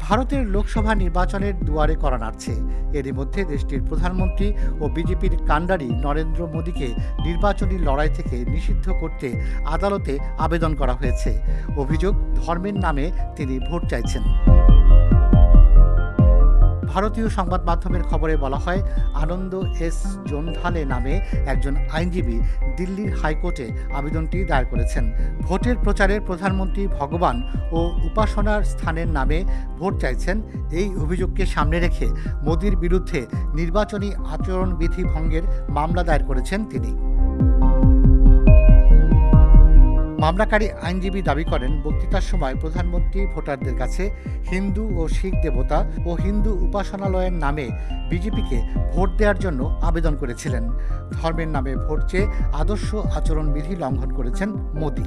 ভারতের লোকসভা নির্বাচনের দুয়ারে কড়া নাড়ছে। এরই মধ্যে দেশটির প্রধানমন্ত্রী ও বিজেপির কাণ্ডারি নরেন্দ্র মোদীকে নির্বাচনী লড়াই থেকে নিষিদ্ধ করতে আদালতে আবেদন করা হয়েছে। অভিযোগ, ধর্মের নামে তিনি ভোট চাইছেন। ভারতীয় সংবাদ মাধ্যমের খবরে বলা হয়, আনন্দ এস জোনধালে নামে একজন আইনজীবী দিল্লির হাইকোর্টে আবেদনটি দায়ের করেছেন। ভোটের প্রচারে প্রধানমন্ত্রী ভগবান ও উপাসনার স্থানের নামে ভোট চাইছেন, এই অভিযোগকে সামনে রেখে মোদির বিরুদ্ধে নির্বাচনী আচরণবিধি ভঙ্গের মামলা দায়ের করেছেন তিনি। মামলাকারী আইনজীবী দাবি করেন, বক্তৃতার সময় প্রধানমন্ত্রী ভোটারদের কাছে হিন্দু ও শিখ দেবতা ও হিন্দু উপাসনালয়ের নামে বিজেপিকে ভোট দেওয়ার জন্য আবেদন করেছিলেন। ধর্মের নামে ভোট চেয়ে আদর্শ আচরণবিধি লঙ্ঘন করেছেন মোদি।